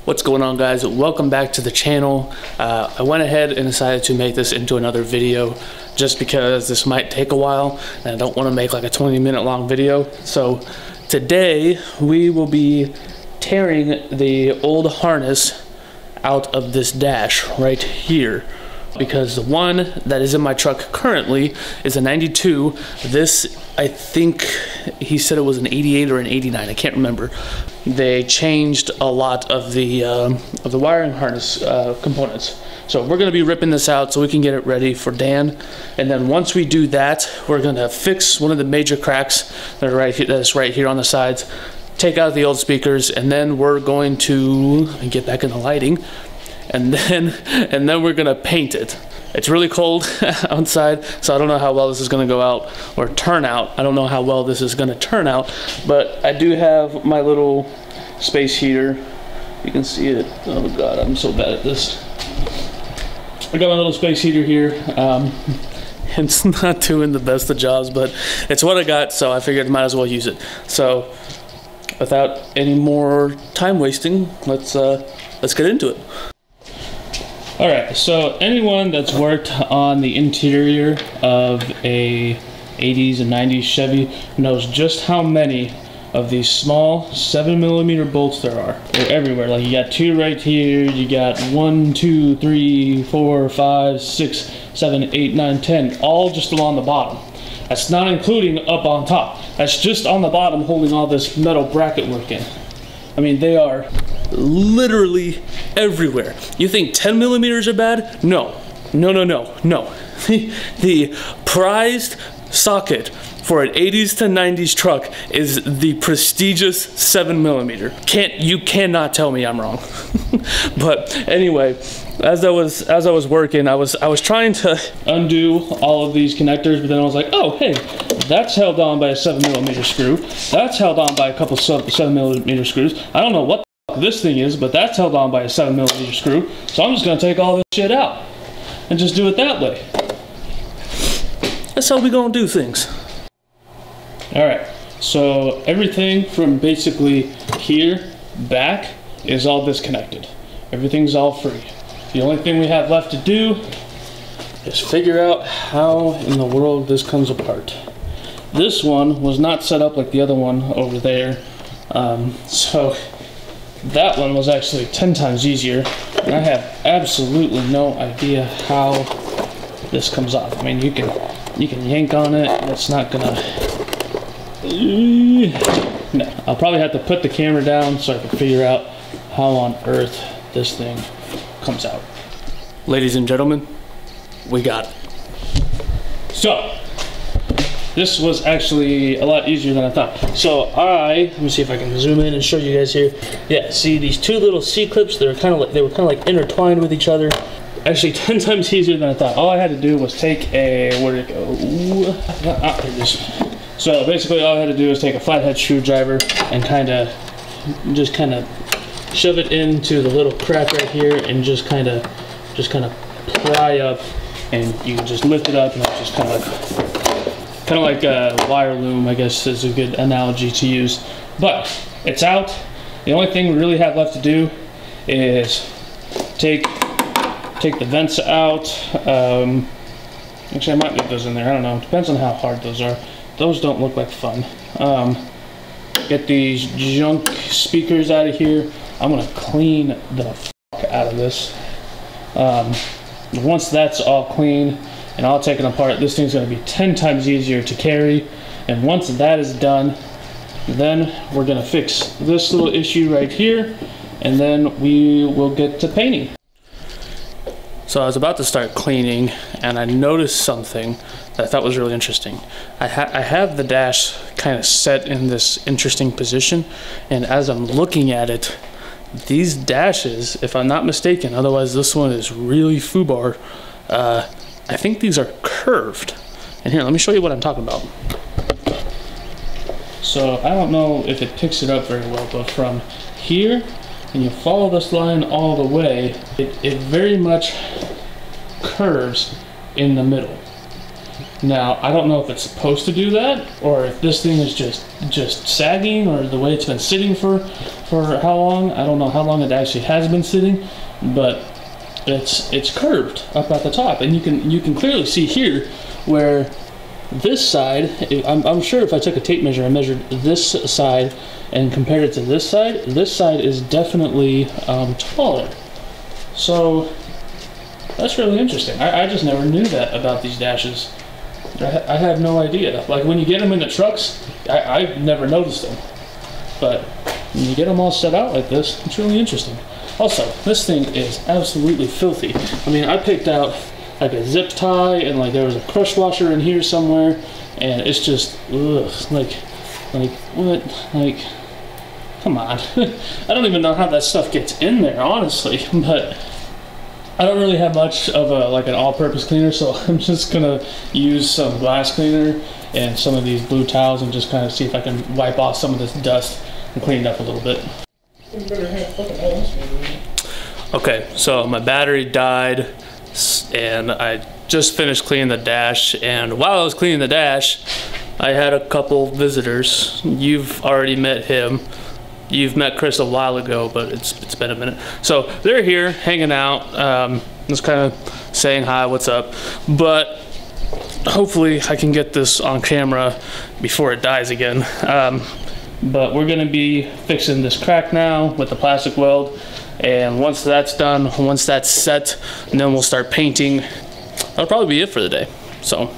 What's going on, guys? Welcome back to the channel. I went ahead and decided to make this into another video just because this might take a while and I don't want to make like a 20-minute long video. So today we will be tearing the old harness out of this dash right here, because the one that is in my truck currently is a 92. This, I think he said it was an 88 or an 89, I can't remember. They changed a lot of the wiring harness components. So we're gonna be ripping this out so we can get it ready for Dan. And then once we do that, we're gonna fix one of the major cracks that are that's right here on the sides, take out the old speakers, and then we're going to get back in the lighting, and then we're gonna paint it. It's really cold outside, so I don't know how well this is gonna go out or turn out. I don't know how well this is gonna turn out, but I do have my little space heater. You can see it. Oh God, I'm so bad at this. I got my little space heater here. It's not doing the best of jobs, but it's what I got, so I figured I might as well use it. So without any more time wasting, let's get into it. All right, so anyone that's worked on the interior of a 80s and 90s Chevy knows just how many of these small 7mm bolts there are. They're everywhere. Like, you got two right here, you got 1, 2, 3, 4, 5, 6, 7, 8, 9, 10, all just along the bottom. That's not including up on top. That's just on the bottom holding all this metal bracket work in. I mean, they are literally everywhere. You think 10mm are bad? No. No, no, no, no. The prized socket for an 80s to 90s truck is the prestigious 7mm. You cannot tell me I'm wrong. But anyway, as I was working, I was trying to undo all of these connectors, but then I was like, oh hey, that's held on by a 7mm screw. That's held on by a couple 7mm screws. I don't know what the fuck this thing is, but that's held on by a 7mm screw. So I'm just gonna take all this shit out and just do it that way. That's how we gonna do things. All right, so everything from basically here back is all disconnected. Everything's all free. The only thing we have left to do is figure out how in the world this comes apart. This one was not set up like the other one over there, so that one was actually 10 times easier, and I have absolutely no idea how this comes off. I mean, you can yank on it, it's not gonna... No, I'll probably have to put the camera down so I can figure out how on earth this thing comes out. Ladies and gentlemen, we got it. So, this was actually a lot easier than I thought. So let me see if I can zoom in and show you guys here. Yeah, see these two little C-clips, they were kind of like intertwined with each other. Actually 10 times easier than I thought. All I had to do was take a, where'd it go? Here it is. So basically all I had to do was take a flathead screwdriver and kind of shove it into the little crack right here and just kind of pry up, and you can just lift it up, and it's just kind of like a wire loom, I guess is a good analogy to use. But it's out. The only thing we really have left to do is take the vents out. Actually, I might leave those in there. I don't know. It depends on how hard those are. Those don't look like fun. Get these junk speakers out of here. I'm gonna clean the fuck out of this. Once that's all clean and all taken apart, this thing's gonna be 10 times easier to carry. And once that is done, then we're gonna fix this little issue right here, and then we will get to painting. So I was about to start cleaning, and I noticed something that I thought was really interesting. I have the dash kind of set in this interesting position, and as I'm looking at it, these dashes, if I'm not mistaken, otherwise this one is really foobar, I think these are curved. And here, let me show you what I'm talking about. So I don't know if it picks it up very well, but from here, and you follow this line all the way, it very much curves in the middle. Now, I don't know if it's supposed to do that, or if this thing is just sagging, or the way it's been sitting for for how long. I don't know how long it actually has been sitting, but it's curved up at the top, and you can clearly see here where this side, I'm sure if I took a tape measure and measured this side and compared it to this side is definitely taller. So that's really interesting. I just never knew that about these dashes. I had no idea. Like when you get them in the trucks, I never noticed them. But when you get them all set out like this, it's really interesting. Also, this thing is absolutely filthy. I mean, I picked out like a zip tie, and like there was a crush washer in here somewhere, and it's just, ugh, like what, like, come on. I don't even know how that stuff gets in there, honestly, but I don't really have much of a, like an all-purpose cleaner, so I'm just gonna use some glass cleaner and some of these blue towels and just kind of see if I can wipe off some of this dust and clean it up a little bit. Okay, so my battery died, and I just finished cleaning the dash, and while I was cleaning the dash, I had a couple visitors. You've already met him. You've met Chris a while ago, but it's been a minute. So they're here hanging out, just kind of saying hi, what's up. But hopefully I can get this on camera before it dies again. But we're gonna be fixing this crack now with the plastic weld. And once that's done, once that's set, and then we'll start painting. That'll probably be it for the day. So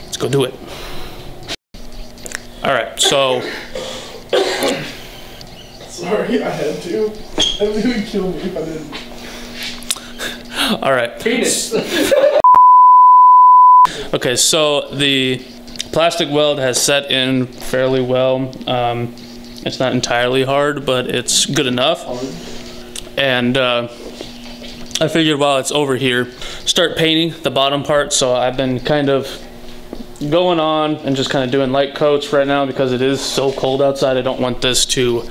let's go do it. All right, so. Sorry, I had to. It would kill me if I didn't. All right. Penis. Okay, so the plastic weld has set in fairly well. It's not entirely hard, but it's good enough. And I figured while it's over here, start painting the bottom part. So I've been kind of going on and just kind of doing light coats right now because it is so cold outside. I don't want this to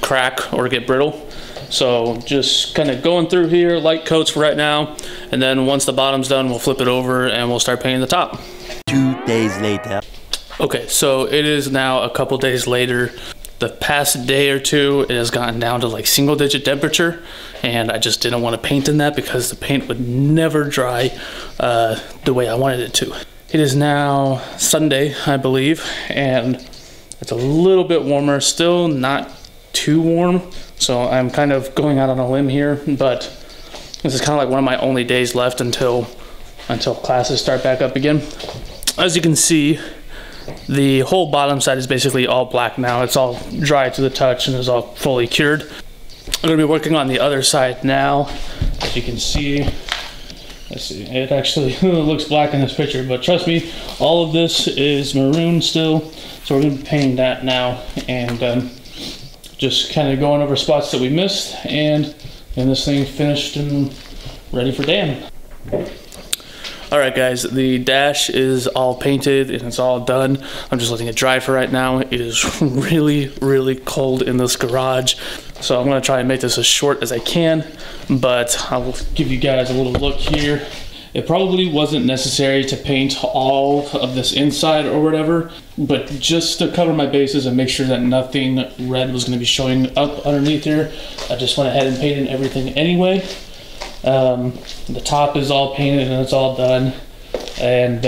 crack or get brittle. So just kind of going through here, light coats for right now. And then once the bottom's done, we'll flip it over and we'll start painting the top. 2 days later. Okay, so it is now a couple days later. The past day or two, it has gotten down to like single-digit temperature, and I just didn't want to paint in that because the paint would never dry the way I wanted it to. It is now Sunday, I believe, and it's a little bit warmer, still not too warm, so I'm kind of going out on a limb here, but this is kind of like one of my only days left until classes start back up again. As you can see, the whole bottom side is basically all black now. It's all dry to the touch and is all fully cured. I'm going to be working on the other side now. As you can see, let's see, it actually looks black in this picture, but trust me, all of this is maroon still. So we're going to be painting that now and just kind of going over spots that we missed and this thing finished and ready for Dan. Alright guys, the dash is all painted and it's all done. I'm just letting it dry for right now. It is really, really cold in this garage. So I'm going to try and make this as short as I can, but I'll give you guys a little look here. It probably wasn't necessary to paint all of this inside or whatever, but just to cover my bases and make sure that nothing red was going to be showing up underneath here, I just went ahead and painted everything anyway. The top is all painted and it's all done, and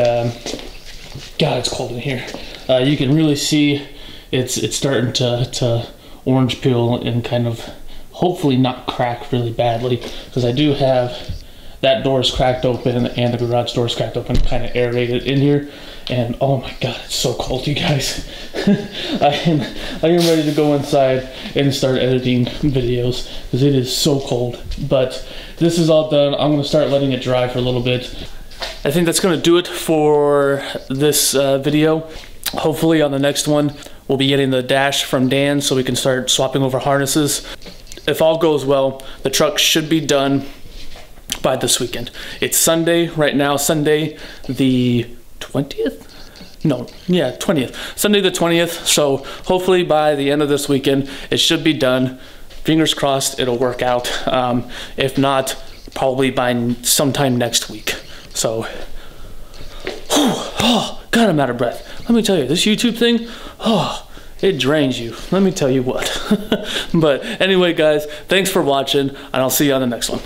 God, it's cold in here. You can really see it's starting to orange peel and kind of hopefully not crack really badly, because I do have that door is cracked open and the garage door is cracked open, kind of aerated in here, and oh my God, it's so cold, you guys. I am ready to go inside and start editing videos because it is so cold. But this is all done. I'm going to start letting it dry for a little bit. I think that's going to do it for this video. Hopefully on the next one, we'll be getting the dash from Dan so we can start swapping over harnesses. If all goes well, the truck should be done by this weekend. It's Sunday right now, Sunday the 20th? No, yeah, 20th. Sunday the 20th. So hopefully by the end of this weekend, it should be done. Fingers crossed it'll work out. If not, probably by sometime next week. So, oh, God, I'm out of breath. Let me tell you, this YouTube thing, oh, it drains you. Let me tell you what. But anyway, guys, thanks for watching, and I'll see you on the next one.